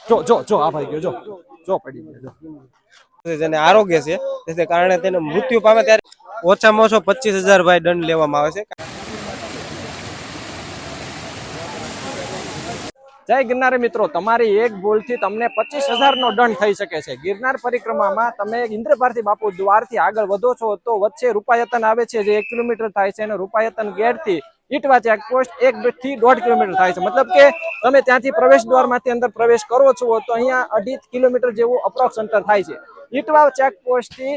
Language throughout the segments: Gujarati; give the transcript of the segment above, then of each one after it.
જો જો જો આ ભાઈ ગયો, જો જો પડી ગયો, જો જેને આરોગ્ય છે તેને કારણે તેને મૃત્યુ પામે ત્યારે ઓછામાં ઓછો 25,000 ભાઈ દંડ લેવામાં આવે છે। જય ગિરનારી મિત્રો, તમારી એક ભૂલથી તમને 25,000 નો દંડ થઈ શકે છે। ગિરનાર પરિક્રમામાં તમે ઇન્દ્રપાર્થી બાપુ દ્વારથી આગળ વધો છો તો વચ્ચે રૂપાયતન આવે છે, જે 1 કિલોમીટર થાય છે, અને રૂપાયતન ગેટથી ઈટવા ચેકપોસ્ટ 1 થી 1.5 કિલોમીટર થાય છે। મતલબ કે તમે ત્યાંથી પ્રવેશ દ્વારમાંથી અંદર પ્રવેશ કરો છો તો અહીંયા 2.5 કિલોમીટર જેવું અપ્રોક્સ અંતર થાય છે। ઈટવા ચેકપોસ્ટથી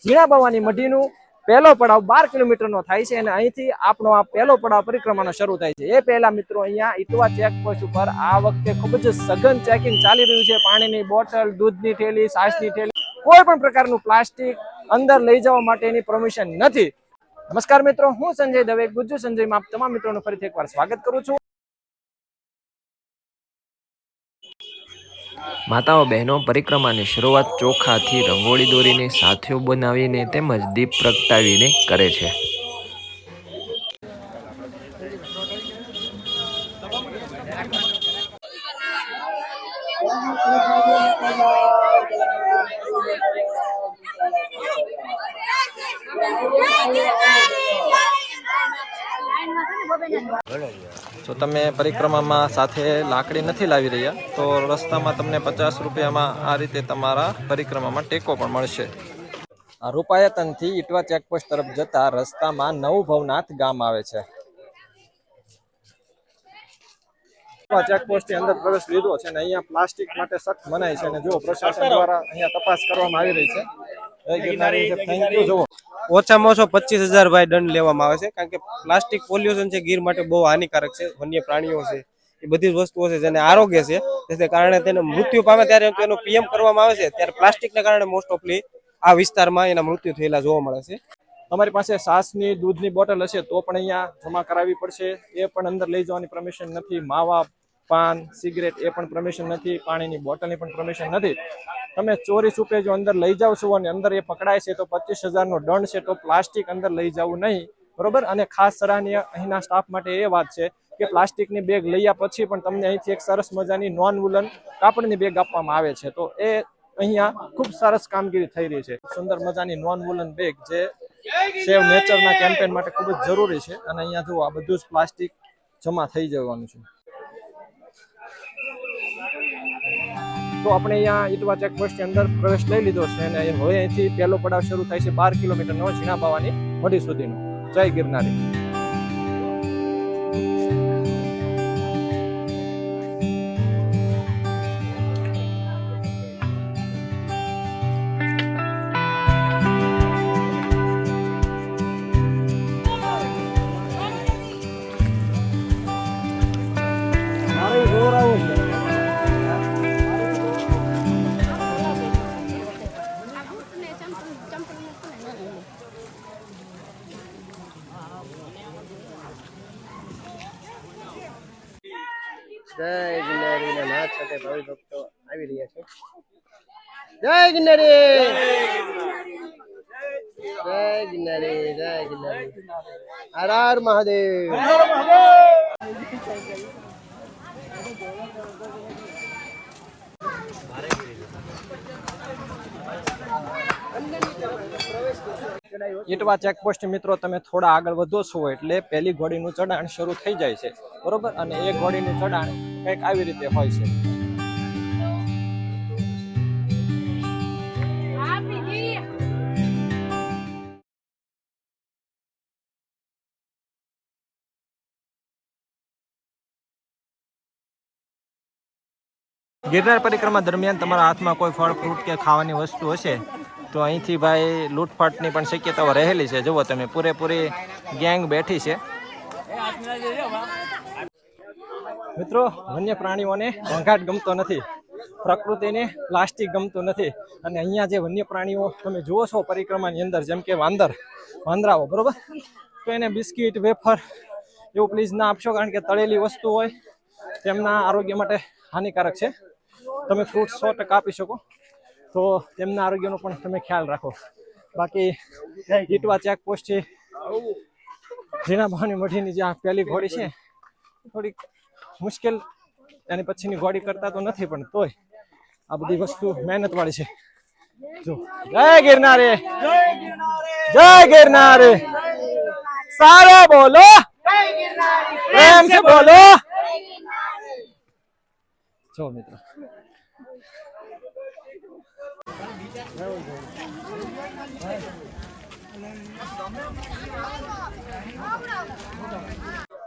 ઝીણા ભવાની મઢીનું પહેલો પડાવ 12 કિલોમીટરનો થાય છે, અને અહીંથી આપણો આ પહેલો પડાવ પરિક્રમાનો શરૂ થાય છે। એ પહેલા મિત્રો અહીંયા ઈટવા ચેકપોસ્ટ ઉપર આ વખતે ખૂબ જ સઘન ચેકિંગ ચાલી રહ્યું છે। પાણીની બોટલ, દૂધની થેલી, છાશની થેલી, કોઈ પણ પ્રકારનું પ્લાસ્ટિક અંદર લઈ જવા માટેની પરમિશન નથી। નમસ્કાર મિત્રો, હું સંજય દવે, ગુજ્જુ સંજયમાં તમામ મિત્રોનું ફરીથી એકવાર સ્વાગત કરું છું। માતાઓ બહેનો પરિક્રમાની શરૂઆત ચોખાથી રંગોળી દોરીને સાથીઓ બનાવીને તેમજ દીપ પ્રગટાવીને કરે છે। જો તમે પરિક્રમામાં સાથે લાકડી નથી લાવી રહ્યા તો રસ્તામાં તમને 50 રૂપિયામાં આ રીતે તમારા પરિક્રમામાં ટેકો પણ મળશે। રૂપાયતનથી ઈટવા ચેકપોસ્ટ તરફ જતા રસ્તામાં નવભવનાથ ગામ આવે છે। ચેકપોસ્ટની અંદર પ્રવેશ લીધો છે અને અહીંયા પ્લાસ્ટિક માટે સખ્ત મનાઈ છે, અને જો પ્રશાસન દ્વારા અહીંયા તપાસ કરવામાં આવી રહી છે। Thank you. જો ઓછામાં ઓછો 25,000 ભાઈ દંડ લેવામાં આવે છે, કારણ કે પ્લાસ્ટિક પોલ્યુશન છે ગીર માટે બહુ હાનિકારક છે। વન્ય પ્રાણીઓ છે, એ બધી વસ્તુઓ છે જેને આરોગ્ય છે, તેને કારણે તેને મૃત્યુ પામે ત્યારે તેનું પીએમ કરવામાં આવે છે, ત્યારે પ્લાસ્ટિકના કારણે મોસ્ટ ઓફલી આ વિસ્તારમાં એના મૃત્યુ થયેલા જોવા મળે છે। તમારી પાસે છાશની, દૂધની બોટલ હશે તો પણ અહીંયા જમા કરાવવી પડશે, એ પણ અંદર લઈ જવાની પરમિશન નથી। માવા, પાન, સિગરેટ એ પણ પરમિશન નથી। પાણીની બોટલની પણ પરમિશન નથી। તમે ચોરી છૂપે જો અંદર લઈ જાવ છો અને અંદર એ પકડાય છે તો 25,000 નો દંડ છે। તો પ્લાસ્ટિક અંદર લઈ જવું નહીં, બરોબર। અને ખાસ સરાહનીય અહીંના સ્ટાફ માટે એ વાત છે કે પ્લાસ્ટિકની બેગ લઈયા પછી પણ તમને અહીંથી એક સરસ મજાની નોન વુલન કાપડની બેગ આપવામાં આવે છે। તો એ અહીંયા ખૂબ સરસ કામગીરી થઈ રહી છે। સુંદર મજાની નોન વુલન બેગ જે સેવ નેચરના કેમ્પેન માટે ખૂબ જ જરૂરી છે। અને અહીંયા જુઓ આ બધું જ પ્લાસ્ટિક જમા થઈ જવાનું છે। તો આપણે અહીંયા ઈટવા ચેકપોસ્ટની અંદર પ્રવેશ લઈ લીધો છે, અને હવે અહીંથી પહેલો પડાવ શરૂ થાય છે 12 કિલોમીટરનો ઝીણા ભવાની મઢી સુધીનો। જય ગિરનારી। જય ગિરનારીના નાથ સાથે ભાવિ ભક્તો આવી રહ્યા છે। જય ગિરનારી, જય ગિરનારી, જય ગિરનારી, હર હર મહાદેવ। ઈટવા ચેકપોસ્ટ મિત્રો તમે થોડા આગળ વધો છો એટલે પહેલી ઘોડીનું ચઢાણ શરૂ થઈ જાય છે, બરોબર। અને એ ઘોડીનું ચઢાણ કંઈક આવી રીતે હોય છે। ગિરનાર પરિક્રમા દરમિયાન તમારા હાથમાં કોઈ ફળ, ફ્રૂટ કે ખાવાની વસ્તુ હશે તો અહીંથી ભાઈ લૂંટફાટની પણ શક્યતાઓ રહેલી છે। જુઓ તમે પૂરેપૂરી ગેંગ બેઠી છે। મિત્રો, વન્ય પ્રાણીઓને ઘોંઘાટ ગમતો નથી, પ્રકૃતિને પ્લાસ્ટિક ગમતું નથી, અને અહીંયા જે વન્ય પ્રાણીઓ તમે જુઓ છો પરિક્રમાની અંદર, જેમ કે વાંદરાઓ, બરોબર, તો એને બિસ્કિટ, વેફર એવું પ્લીઝ ના આપશો, કારણ કે તળેલી વસ્તુ હોય તેમના આરોગ્ય માટે હાનિકારક છે। તમે ફ્રૂટ 100% આપી શકો તો તેમના આરોગ્યનો પણ તમે ખ્યાલ રાખો। બાકી ઈટવા ચેકપોસ્ટ છે, ઝીણા ભવાની મઢીની જે પહેલી ઘોડી છે થોડીક મુશ્કેલ એની પછીની ઘોડી કરતા તો નથી, પણ તોય આ બધી વસ્તુ મહેનત વાળી છે. જો જય ગિરનારી, જય ગિરનારી, સારો બોલો, પ્રેમ से બોલો. જો મિત્રો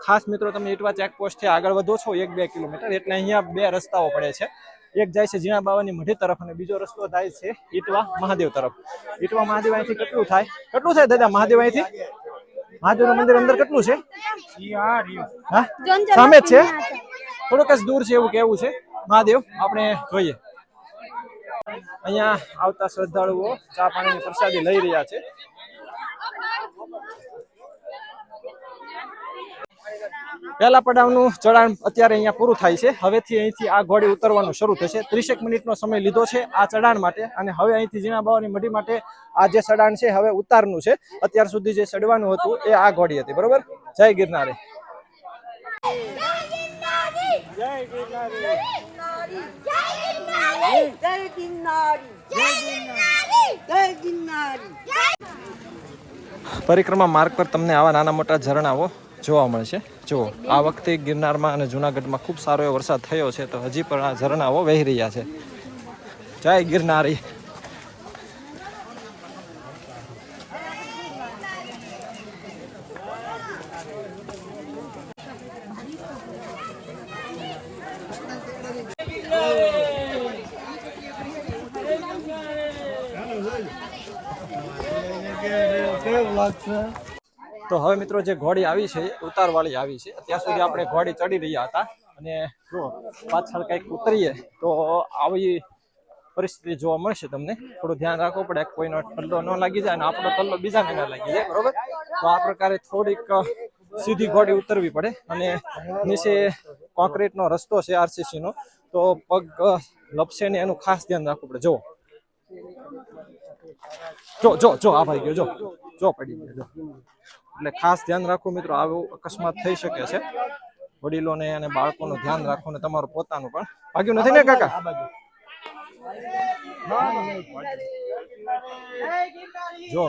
ખાસ મિત્રો તમે ઇટવા ચેકપોસ્ટ થી આગળ વધો છો 1-2 કિલોમીટર એટલે અહીંયા બે રસ્તાઓ પડે છે. એક જાય છે ઝીણા બાવાની મઢી તરફ અને બીજો રસ્તો જાય છે ઇટવા મહાદેવ તરફ. ઇટવા મહાદેવ અહીંથી કેટલું થાય દાદા? મહાદેવ અહીંથી મહાદેવનું મંદિર અંદર કેટલું છે? હા સામે જ છે, થોડુંક જ દૂર છે એવું કેવું છે. મહાદેવ આપણે જોઈએ. અહીંયા આવતા શ્રદ્ધાળુઓ ચા પાણીની પ્રસાદી લઈ રહ્યા છે. પહેલા પડાવનું ચઢાણ અત્યારે અહીંયા પૂરું થાય છે. હવેથી અહીંથી આ ઘોડી ઉતરવાનું શરૂ થશે. 30 મિનિટનો સમય લીધો છે આ ચઢાણ માટે, અને હવે અહીંથી ઝીણા બાવાની મઢી માટે આ જે ચઢાણ છે હવે ઉતારનું છે. અત્યાર સુધી જે ચડવાનું હતું એ આ ઘોડી હતી, બરોબર. જય ગિરનારી, જય ગિરનારી, જય ગિરનારી, જય ગિરનારી, જય ગિરનારી. પરિક્રમા માર્ગ પર તમને આવા નાના મોટા ઝરણાઓ જોવા મળશે. જો આ વખતે ગિરનારમાં અને જૂનાગઢમાં ખૂબ સારો એવો વરસાદ થયો છે, તો હજી પણ આ ઝરણાઓ વહી રહ્યા છે. જય ગિરનારી. તો હવે મિત્રો જે ઘોડી આવી છે ઉતારવાળી આવી છે. ત્યાં સુધી આપણે ઘોડી ચડી રહ્યા હતા, અને જો પાછળ કંઈક ઉતરીએ તો આવી પરિસ્થિતિ જોવા મળશે તમને. થોડું ધ્યાન રાખવું પડે, કોઈનો ટલ્લો ન લાગી જાય અને આપણો ટલ્લો બીજાને ન લાગી જાય, બરોબર. તો આ પ્રકારે થોડીક સીધી ઘોડી ઉતરવી પડે, અને નીચે કોન્ક્રીટનો રસ્તો છે RCC નો, તો પગ લપસે ને એનું ખાસ ધ્યાન રાખવું પડે. જો આ ભાઈ ગયો, જો પડી ગયો. એટલે ખાસ ધ્યાન રાખવું મિત્રો, આવું અકસ્માત થઈ શકે છે. વડીલોને અને બાળકોનું ધ્યાન રાખવું, ને તમારું પોતાનું પણ. ભાગ્યું નથી ને કાકા? જો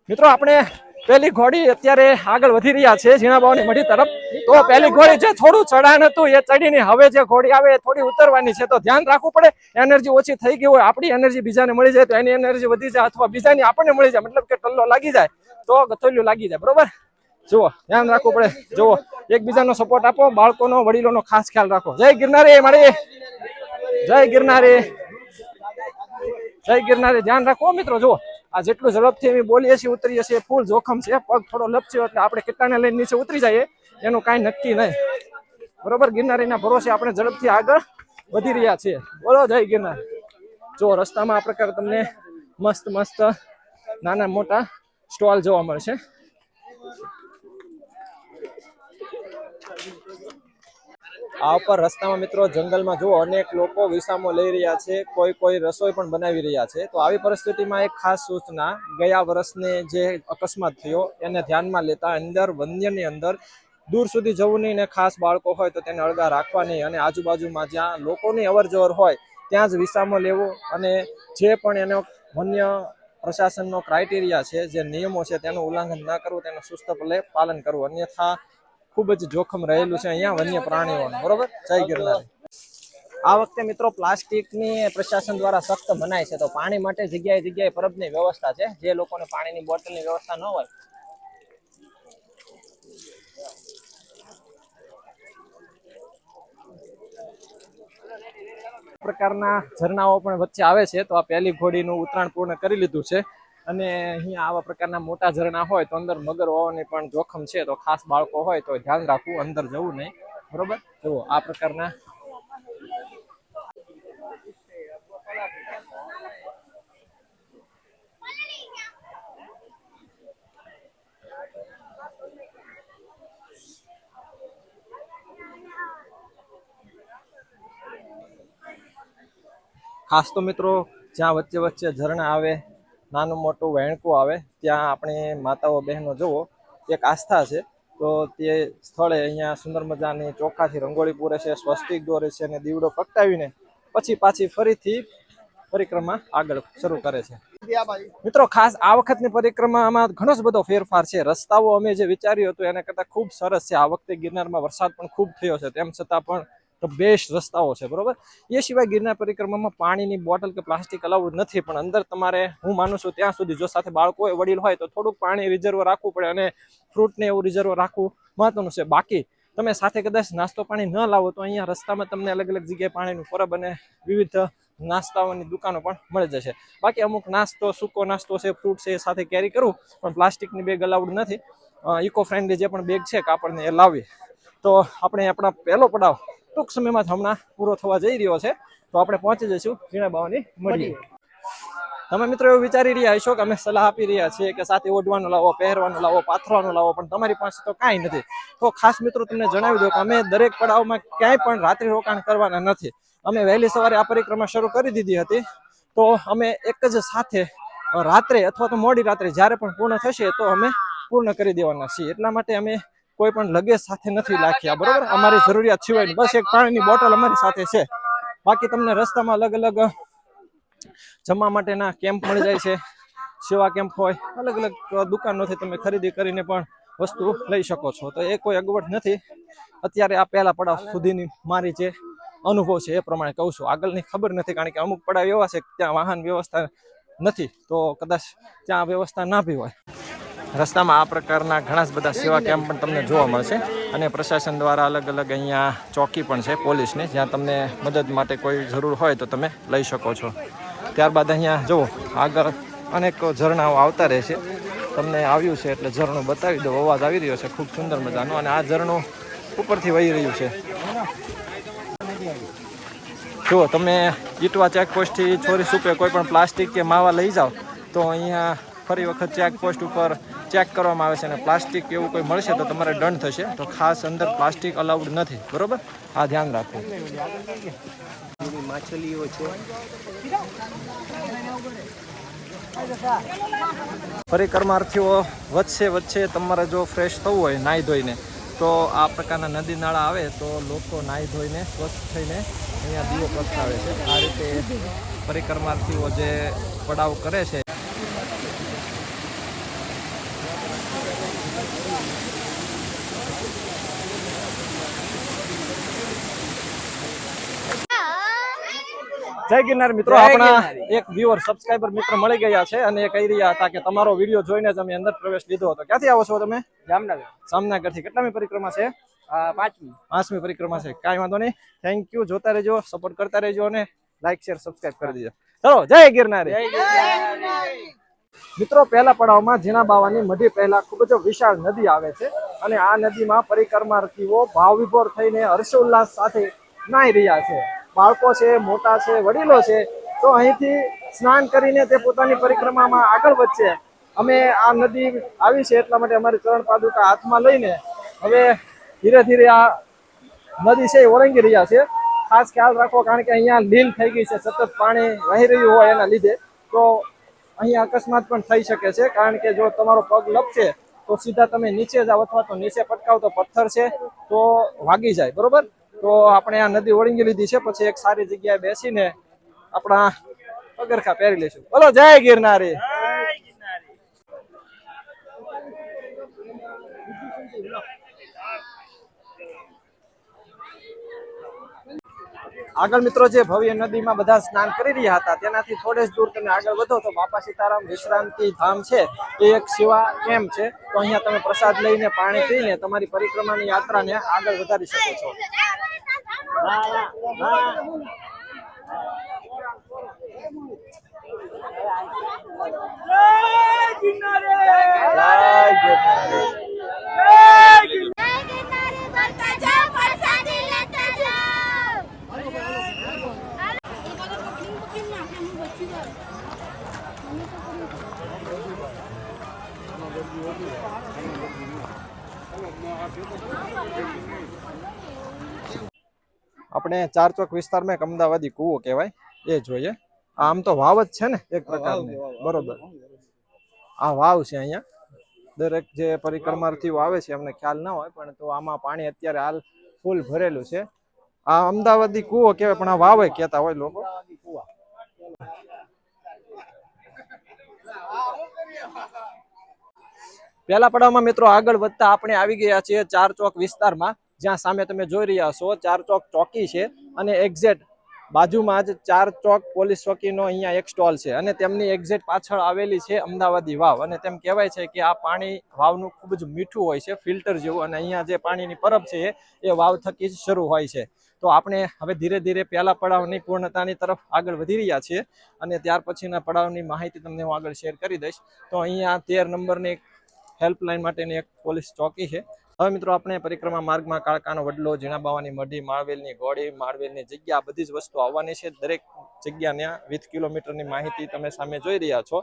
મિત્રો આપણે પહેલી ઘોડી અત્યારે આગળ વધી રહ્યા છે ઝીણા બાવાની મઢી તરફ. તો પહેલી ઘોડી જે થોડું ચઢાણ હતું એ ચડીને હવે જે ઘોડી આવે એ થોડી ઉતરવાની છે, તો ધ્યાન રાખવું પડે. એનર્જી ઓછી થઈ ગઈ હોય, આપણી એનર્જી બીજાને મળી જાય તો એની એનર્જી વધી જાય, અથવા બીજાની આપણને મળી જાય, મતલબ કે ટલ્લો લાગી જાય તો ગથોલિયું લાગી જાય, બરોબર. જુઓ ધ્યાન રાખવું પડે. જુઓ એકબીજાનો સપોર્ટ આપો, બાળકોનો વડીલોનો ખાસ ખ્યાલ રાખો. જય ગિરનારી મારી, જય ગિરનારી, જય ગિરનારી. ધ્યાન રાખો મિત્રો. જુઓ આ જેટલું ઝડપથી અમે બોલીએ છીએ ઉતરીએ છીએ ફૂલ જોખમ છે. પગ થોડો લપસ્યો એટલે આપણે કેટલાને લઈને નીચે ઉતરી જઈએ એનું કાંઈ નક્કી નહીં, બરોબર. ગિરનારીના ભરોસે આપણે ઝડપથી આગળ વધી રહ્યા છીએ. બોલો જય ગિરનાર. જો રસ્તામાં આ પ્રકારે તમને મસ્ત મસ્ત નાના મોટા સ્ટોલ જોવા મળશે. આ ઉપર રસ્તામાં મિત્રો જંગલમાં જુઓ અનેક લોકો વિસામો લઈ રહ્યા છે, કોઈ રસોઈ પણ બનાવી રહ્યા છે. તો આવી પરિસ્થિતિમાં એક ખાસ સૂચના, ગયા વર્ષને જે અકસ્માત થયો એને ધ્યાનમાં લેતા અંદર વન્યની અંદર દૂર સુધી જવું નહીં, ને ખાસ બાળકો હોય તો તેને અળગા રાખવા નહીં, અને આજુબાજુમાં જ્યાં લોકોની અવર જવર હોય ત્યાં જ વિસામો લેવો, અને જે પણ એનો વન્ય પ્રશાસનનો ક્રાઇટેરિયા છે, જે નિયમો છે તેનું ઉલ્લંઘન ન કરવું, તેનું સુસ્તપણે પાલન કરવું, અન્યથા ખૂબ જ જોખમ રહેલું છે અહીંયા વન્ય પ્રાણીઓનું, બરોબર. જય ગિરનાર. આ વખતે મિત્રો પ્લાસ્ટિકની પ્રશાસન દ્વારા સખ્ત મનાય છે. તો પાણી માટે જગ્યાએ જગ્યાએ પરબની વ્યવસ્થા છે. જે લોકોને પાણીની બોટલની વ્યવસ્થા ન હોય પ્રકારના ઝરણાઓ પણ વચ્ચે આવે છે. તો આ પહેલી ઘોડીનું ઉતરાણ પૂર્ણ કરી લીધું છે, અને અહીંયા આવા પ્રકારના મોટા ઝરણા હોય તો અંદર મગર હોવાની પણ જોખમ છે. તો ખાસ બાળકો હોય તો ધ્યાન રાખવું, અંદર જવું નહીં, બરોબર. જુઓ આ પ્રકારના ખાસ તો મિત્રો જ્યાં વચ્ચે વચ્ચે ઝરણા આવે, નાનું મોટું વહેણકું આવે, ત્યાં આપણે માતાઓ બહેનો જુઓ એક આસ્થા છે તો તે સ્થળે અહીંયા સુંદર મજાની ચોખાથી રંગોળી પૂરે છે, સ્વસ્તિક દોરે છે અને દીવડો પ્રગટાવીને પછી પાછી ફરીથી પરિક્રમા આગળ શરૂ કરે છે. મિત્રો ખાસ આ વખતની પરિક્રમામાં ઘણો જ બધો ફેરફાર છે. રસ્તાઓ અમે જે વિચાર્યું હતું એના કરતાં ખૂબ સરસ છે. આ વખતે ગિરનારમાં વરસાદ પણ ખૂબ થયો છે, તેમ છતાં પણ તો બેસ્ટ રસ્તાઓ છે, બરોબર. એ સિવાય ગિરનાર પરિક્રમામાં પાણીની બોટલ કે પ્લાસ્ટિક અલાઉડ નથી, પણ અંદર તમારે હું માનું છું ત્યાં સુધી જો સાથે બાળકો હોય, વડીલ હોય તો થોડુંક પાણી રિઝર્વ રાખવું પડે અને ફ્રૂટને એવું રિઝર્વ રાખવું મહત્વનું છે. બાકી તમે સાથે કદાચ નાસ્તો પાણી ન લાવો તો અહીંયા રસ્તામાં તમને અલગ અલગ જગ્યાએ પાણીનું પરબ અને વિવિધ નાસ્તાઓની દુકાનો પણ મળી જશે. બાકી અમુક નાસ્તો, સૂકો નાસ્તો છે, ફ્રૂટ છે એ સાથે કેરી કરવું, પણ પ્લાસ્ટિકની બેગ અલાઉડ નથી. ઇકો ફ્રેન્ડલી જે પણ બેગ છે કાપડની એ લાવી. તો આપણે આપણા પહેલો પડાવ ટૂંક સમયમાં જ હમણાં પૂરો થવા જઈ રહ્યો છે, તો આપણે પહોંચી જઈશું ઝીણા બાવાની મઢીએ. તમે મિત્રો એવું વિચારી રહ્યા હશો કે અમે સલાહ આપી રહ્યા છીએ કે સાથે ઓઢવાનું લાવો, પહેરવાનું લાવો, પાથરવાનું લાવો, પણ તમારી પાસે તો કાંઈ નથી. તો ખાસ મિત્રો તમને જણાવી દો કે અમે દરેક પડાવમાં ક્યાંય પણ રાત્રિ રોકાણ કરવાના નથી. અમે વહેલી સવારે આ પરિક્રમા શરૂ કરી દીધી હતી, તો અમે એક જ સાથે રાત્રે અથવા તો મોડી રાત્રે જ્યારે પણ પૂર્ણ થશે તો અમે પૂર્ણ કરી દેવાના છીએ. એટલા માટે અમે કોઈ પણ લગેજ સાથે નથી રાખ્યા, બરોબર. અમારી જરૂરિયાત સિવાય બસ એક પાણીની બોટલ અમારી સાથે છે. બાકી તમને રસ્તામાં અલગ અલગ જમવા માટેના કેમ્પ મળી જાય છે, સેવા કેમ્પ હોય, અલગ અલગ દુકાનોથી તમે ખરીદી કરીને પણ વસ્તુ લઈ શકો છો. તો એ કોઈ અગવડ નથી. અત્યારે આ પહેલા પડાવ સુધીની મારી જે અનુભવ છે એ પ્રમાણે કહું છું. આગળની ખબર નથી, કારણ કે અમુક પડાવ એવા છે કે ત્યાં વાહન વ્યવસ્થા નથી, તો કદાચ ત્યાં વ્યવસ્થા ના બી હોય. રસ્તામાં આ પ્રકારના ઘણા જ બધા સેવા કેમ્પ પણ તમને જોવા મળશે અને પ્રશાસન દ્વારા અલગ અલગ અહીંયા ચોકી પણ છે પોલીસની, જ્યાં તમને મદદ માટે કોઈ જરૂર હોય તો તમે લઈ શકો છો. ત્યારબાદ અહીંયા જુઓ આગળ અનેક ઝરણાઓ આવતા રહે છે. તમને આવ્યું છે એટલે ઝરણું બતાવી દો. અવાજ આવી રહ્યો છે ખૂબ સુંદર મજાનો, અને આ ઝરણું ઉપરથી વહી રહ્યું છે. જુઓ તમે ઈટવા ચેકપોસ્ટથી છોરી સુપે કોઈ પણ પ્લાસ્ટિક કે માવા લઈ જાઓ તો અહીંયા ફરી વખત ચેકપોસ્ટ ઉપર ચેક કરવામાં આવે છે, અને પ્લાસ્ટિક એવું કોઈ મળશે તો તમારે દંડ થશે. તો ખાસ અંદર પ્લાસ્ટિક અલાઉડ નથી, બરોબર. આ ધ્યાન રાખો. માછલીઓ છે. પરિક્રમાર્થીઓ વચ્ચે તમારે જો ફ્રેશ થવું હોય નાહી ધોઈને, તો આ પ્રકારના નદી નાળા આવે તો લોકો નાહી ધોઈને સ્વચ્છ થઈને અહીંયા દીવો પ્રગટાવે છે. આ રીતે પરિક્રમાર્થીઓ જે પડાવ કરે છે. જય ગિરનાર મિત્રો, આપણા એક વ્યુઅર સબસ્ક્રાઇબર મિત્ર મળી ગયા છે અને એ કહી રહ્યા હતા કે તમારો વિડીયો જોઈને જ અમે અંદર પ્રવેશ લીધો હતો. ક્યાંથી આવો છો તમે? જામનગર થી. કેટલામી પરિક્રમા છે? પાંચમી પરિક્રમા છે. કાંઈ વાંધો નહીં, થેન્ક યુ. જોતા રહેજો, સપોર્ટ કરતા રહેજો અને લાઈક શેર સબસ્ક્રાઇબ કરી દેજો. ચલો, જય ગિરનાર. મિત્રો પહેલા પડાવમાં ઝીણા બાવાની મઢી પહેલા ખૂબ જ વિશાળ નદી આવે છે, અને આ નદીમાં પરિક્રમાર્થીઓ ભાવવિભોર થઈને હર્ષોલ્લાસ સાથે નાહી રહ્યા છે. બાળકો છે, મોટા છે, વડીલો છે, તો અહીંથી સ્નાન કરીને તે પોતાની પરિક્રમામાં આગળ વધશે. અમે આ નદી આવી છે એટલા માટે અમારી ચરણ પાદુકા હાથમાં લઈને હવે ધીરે ધીરે આ નદી છે એ ઓળંગી રહ્યા છે. ખાસ ખ્યાલ રાખો, કારણ કે અહીંયા લીલ થઈ ગઈ છે, સતત પાણી વહી રહ્યું હોય એના લીધે, તો અહીંયા અકસ્માત પણ થઈ શકે છે. કારણ કે જો તમારો પગ લપસે તો સીધા તમે નીચે જાઓ, અથવા તો નીચે પટકાવતો પથ્થર છે તો વાગી જાય, બરોબર. તો આપણે આ નદી ઓળંગી લીધી છે, પછી એક સારી જગ્યાએ બેસીને આપણા પગરખા પહેરી લઈશું. બોલો જય ગિરનારી. આગળ મિત્રો જે ભવ્ય નદીમાં બધા સ્નાન કરી રહ્યા હતા તેનાથી થોડે જ દૂર તમે આગળ વધો તો બાપા સીતારામ વિશ્રાંતિ ધામ છે, એ એક સેવા કેમ્પ છે. તો અહીંયા તમે પ્રસાદ લઈને પાણી પીને તમારી પરિક્રમાની યાત્રાને આગળ વધારી શકો છો. આપણે ચાર ચોક વિસ્તારમાં એક અમદાવાદી કૂવો કહેવાય એ જોઈએ. આમ તો વાવ જ છે ને એક પ્રકારની, બરોબર. આ વાવ છે અહીંયા. દરેક જે પરિક્રમાર્થીઓ આવે છે એમને ખ્યાલ ના હોય, પણ તો આમાં પાણી અત્યારે હાલ ફૂલ ભરેલું છે. આ અમદાવાદી કૂવો કહેવાય, પણ આ વાવ કહેતા હોય લોકો. પહેલા પડાવમાં મિત્રો આગળ વધતા આપણે આવી ગયા છીએ 4 ચોક વિસ્તારમાં, જ્યાં સામે તમે જોઈ રહ્યા છો 4 ચોક ચોકી છે અને એક્ઝેક્ટ બાજુમાં જ 4 ચોક પોલીસ ચોકીનો અહીંયા એક સ્ટોલ છે અને તેમની એક્ઝેક્ટ પાછળ આવેલી છે અમદાવાદી વાવ. અને તેમ કહેવાય છે કે આ પાણી વાવનું ખૂબ જ મીઠું હોય છે, ફિલ્ટર જેવું, અને અહીંયા જે પાણીની પરબ છે એ વાવ થકી જ શરૂ હોય છે. તો આપણે હવે ધીરે ધીરે પહેલા પડાવની પૂર્ણતાની તરફ આગળ વધી રહ્યા છીએ અને ત્યાર પછીના પડાવની માહિતી તમને હું આગળ શેર કરી દઈશ. તો અહીંયા 13 નંબરની હેલ્પલાઇન માટેની એક પોલીસ ચોકી છે. હવે મિત્રો આપણે પરિક્રમા માર્ગમાં કાળકાનો વડલો, ઝીણાબાવાની મઢી, માળવેલની ઘોડી, માળવેલની જગ્યા, બધી જ વસ્તુ આવવાની છે. દરેક જગ્યાના 20 કિલોમીટરની માહિતી તમે સામે જોઈ રહ્યા છો.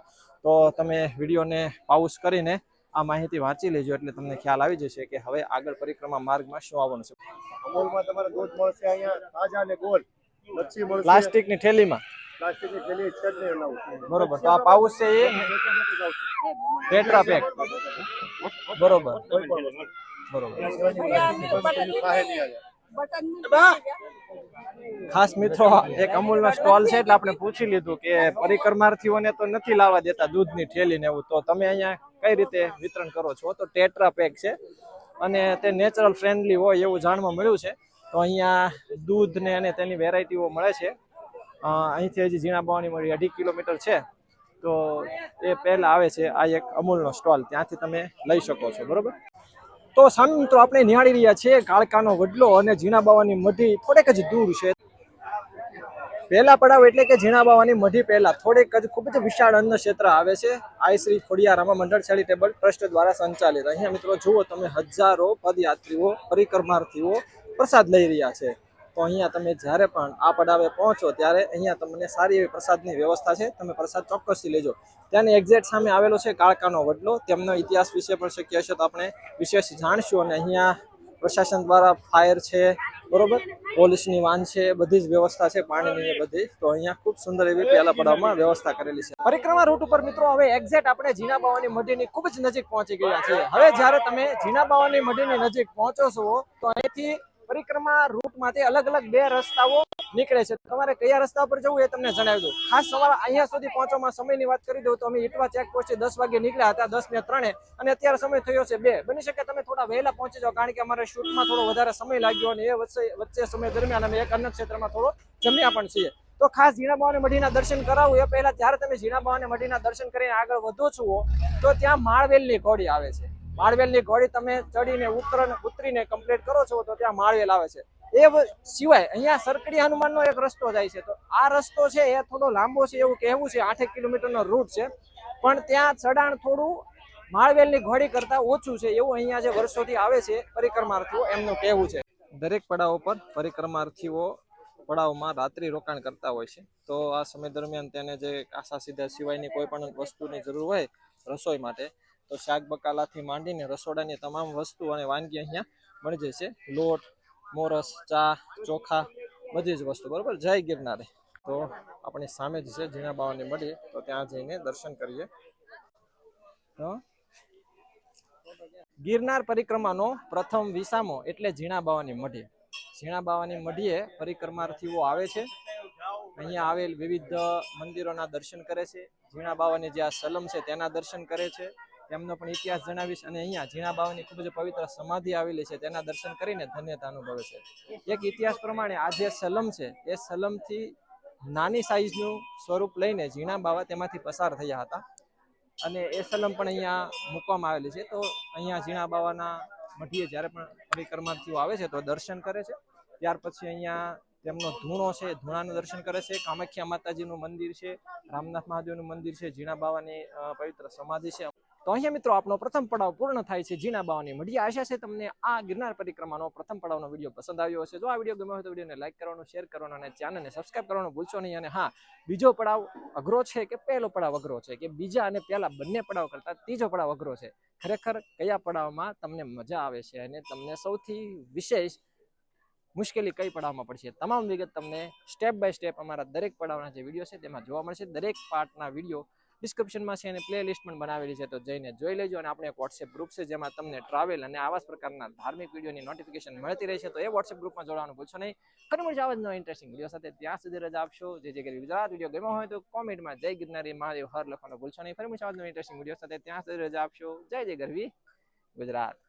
તો તમે વિડીયોને પાઉઝ કરીને આ માહિતી વાંચી લેજો, એટલે તમને ખ્યાલ આવી જશે કે હવે આગળ પરિક્રમા માર્ગમાં શું આવવાનું છે. અમૂલમાં તમારે દૂધ મળશે અહીંયા તાજા અને ગોળ, લચ્છી મળશે પ્લાસ્ટિકની થેલીમાં. પ્લાસ્ટિકની થેલી છે જ નહીં લાવું. બરોબર. તો આ પાઉચ છે એ ટેટ્રા પેક. બરોબર કોઈ પણ વસ્તુ. બરોબર. બટન ખાસ મિત્રો એક અમૂલનો સ્ટોલ છે, એટલે આપણે પૂછી લીધું કે પરિક્રમાર્થીઓને તો નથી લાવવા દેતા દૂધની થેલી ને એવું, તો તમે અહીંયા કઈ રીતે વિતરણ કરો છો? તો ટેટ્રા પેક છે અને તે નેચરલ ફ્રેન્ડલી હોય એવું જાણવા મળ્યું છે. તો અહીંયા દૂધ ને અને તેની વેરાયટીઓ મળે છે. અહીંથી હજી ઝીણાબાવાની મળી 2.5 કિલોમીટર છે, તો એ પહેલા આવે છે આ એક અમૂલનો સ્ટોલ, ત્યાંથી તમે લઈ શકો છો. બરોબર. તો સામે મિત્રો આપણે નિહાળી રહ્યા છીએ કાળકાનો વડલો અને ઝીણાબાવાની મઢી થોડેક જ દૂર છે. પહેલા પડાવ એટલે કે ઝીણાબાવાની મઢી પહેલા થોડેક જ ખૂબ જ વિશાળ અન્ન ક્ષેત્ર આવે છે. આ શ્રી ખોડિયાર રામા મંડળ ચેરિટેબલ ટ્રસ્ટ દ્વારા સંચાલિત. અહીંયા મિત્રો જુઓ તમે, હજારો પદયાત્રીઓ, પરિક્રમાર્થીઓ પ્રસાદ લઈ રહ્યા છે. તો અહીંયા તમે જ્યારે પણ આ પડાવે પહોંચો ત્યારે અહીંયા તમને સારી એવી પ્રસાદની વ્યવસ્થા છે, તમે પ્રસાદ ચોક્કસથી લેજો. ત્યાંની એક્ઝેક્ટ સામે આવેલો છે કાળકાનો વડલો. તેમનો ઇતિહાસ વિશે પણ શક્ય હશે તો આપણે વિશેષ જાણશું. અને અહીંયા પ્રશાસન દ્વારા ફાયર છે, બરોબર, પોલીસની વાન છે, બધી જ વ્યવસ્થા છે પાણીની બધી. તો અહીંયા ખૂબ સુંદર એવી પહેલા પડાવમાં વ્યવસ્થા કરેલી છે. પરિક્રમા રૂટ ઉપર મિત્રો હવે એક્ઝેક્ટ આપણે ઝીણાબાવાની મઢીની ખૂબ જ નજીક પહોંચી ગયા છીએ. હવે જ્યારે તમે ઝીણાબાવાની મઢીની નજીક પહોંચો છો તો અહીંથી પરિક્રમા રૂટમાંથી અલગ અલગ 2 રસ્તાઓ નીકળે છે. તમારે કયા રસ્તા પર જવું એ તમને જણાવી દઉં. ખાસ સવારે અહીંયા સુધી પહોંચવામાં સમયની વાત કરી દઉં તો અમે ઇટવા ચેકપોસ્ટથી 10 વાગે નીકળ્યા હતા, 10:03, અને અત્યારે સમય થયો છે 2. બની શકે તમે થોડા વહેલા પહોંચી જાઓ, કારણ કે અમારે શૂટમાં થોડો વધારે સમય લાગ્યો અને એ વચ્ચે સમય દરમિયાન અમે એક અન્ય ક્ષેત્રમાં થોડો જમ્યા પણ છીએ. તો ખાસ ઝીણાબાવાની મઢીના દર્શન કરાવું એ પહેલા જ્યારે તમે ઝીણાબાવાની મઢીના દર્શન કરીને આગળ વધો છો તો ત્યાં માળવેલની ઘોડી આવે છે. માળવેલની ઘોડી તમે ચડીને ઉતરીને કમ્પ્લીટ કરો છો તો ત્યાં માળવેલ આવે છે. એ સિવાય અહીંયા સરકડી હનુમાનનો એક રસ્તો જાય છે. તો આ રસ્તો છે એ થોડો લાંબો છે એવું કહેવું છે, 8 કિલોમીટરનો રૂટ છે, પણ ત્યાં ચડાણ થોડું માળવેલની ઘોડી કરતા ઓછું છે એવું અહીંયા જે વર્ષોથી આવે છે પરિક્રમાર્થીઓ એમનું કહેવું છે. દરેક પડાવ પર પરિક્રમાર્થીઓ પડાવમાં રાત્રિ રોકાણ કરતા હોય છે. તો આ સમય દરમિયાન તેને જે કાસા સીધા સિવાયની કોઈ પણ વસ્તુની જરૂર હોય રસોઈ માટે, તો શાક બકાલાથી માંડીને રસોડાની તમામ વસ્તુ અને વાનગી અહીંયા મળી જશે. લોટ, મોરસ, ચા, ચોખા, બધી જ વસ્તુ. બરોબર. જય ગિરનારે. તો આપણી સામે જ છે ઝીણાબાવાની મઢી, તો ત્યાં જઈને દર્શન કરીએ. તો ગિરનાર પરિક્રમાનો પ્રથમ વિસામો એટલે ઝીણાબાવાની મઢી. ઝીણાબાવાની મઢીએ પરિક્રમાર્થીઓ આવે છે, અહીંયા આવેલ વિવિધ મંદિરોના દર્શન કરે છે, ઝીણાબાવાની જે આ સલમ છે તેના દર્શન કરે છે, તેમનો પણ ઇતિહાસ જણાવીશ. અને અહીંયા ઝીણાબાવાની ખૂબ જ પવિત્ર સમાધિ આવેલી છે તેના દર્શન કરીને ધન્યતા અનુભવે છે. એક ઇતિહાસ પ્રમાણે આ જે સલમ છે એ સલમથી નાની સાઈઝનું સ્વરૂપ લઈને ઝીણાબાવા તેમાંથી પસાર થયા હતા અને એ સલમ પણ અહીંયા મૂકવામાં આવેલી છે. તો અહીંયા ઝીણાબાવાના મઢીએ જ્યારે પણ પરિક્રમાર્થીઓ આવે છે તો દર્શન કરે છે. ત્યાર પછી અહીંયા તેમનો ધૂણો છે, ધૂણાનું દર્શન કરે છે. કામાખ્યા માતાજીનું મંદિર છે, રામનાથ મહાદેવનું મંદિર છે, ઝીણાબાવાની પવિત્ર સમાધિ છે. તો અહીંયા મિત્રો આપણો પ્રથમ પડાવ પૂર્ણ થાય છે ઝીણાબાવાની મઢી. આશા છે તમને આ ગિરનાર પરિક્રમાનો પ્રથમ પડાવનો વિડીયો પસંદ આવ્યો હશે. જો આ વિડીયો ગમ્યો હોય તો વિડીયોને લાઈક કરવાનું, શેર કરવાનું અને ચેનલને સબસ્ક્રાઇબ કરવાનું ભૂલશો નહીં. અને હા, બીજો પડાવ અઘરો છે કે પહેલો પડાવ અઘરો છે, કે બીજા અને પહેલા બંને પડાવ કરતા ત્રીજો પડાવ અઘરો છે, ખરેખર કયા પડાવમાં તમને મજા આવે છે અને તમને સૌથી વિશેષ મુશ્કેલી કઈ પડાવમાં પડશે, તમામ વિગત તમને સ્ટેપ બાય સ્ટેપ અમારા દરેક પડાવના જે વિડીયો છે તેમાં જોવા મળશે. દરેક પાર્ટના વિડીયો ડિસ્ક્રિપ્શનમાં છે અને પ્લે લિસ્ટ પણ બનાવેલી છે, તો જઈને જોઈ લેજો. અને આપણે એક વોટ્સએપ ગ્રુપ છે જેમાં તમને ટ્રાવેલ અને આવા જ પ્રકારના ધાર્મિક વિડીયોની નોટિફિકેશન મળતી રહેશે, તો એ વોટ્સએપ ગ્રુપમાં જોડાવાનું ભૂલશો નહીં. ફરી મળીશું આવા જ નવા ઇન્ટરેસ્ટિંગ વિડીયો સાથે. ત્યાં સુધી રજા આપશો. જે કરી ગુજરાત વિડીયો ગમ્યો હોય તો કોમેન્ટમાં જય ગિરનારી મહાદેવ હર લખવાનું ભૂલશો નહીં. ફરી મળીશું આવા જ નવા ઇન્ટરેસ્ટિંગ વિડીયો સાથે. ત્યાં સુધી રજા આપશો. જય ગરવી ગુજરાત.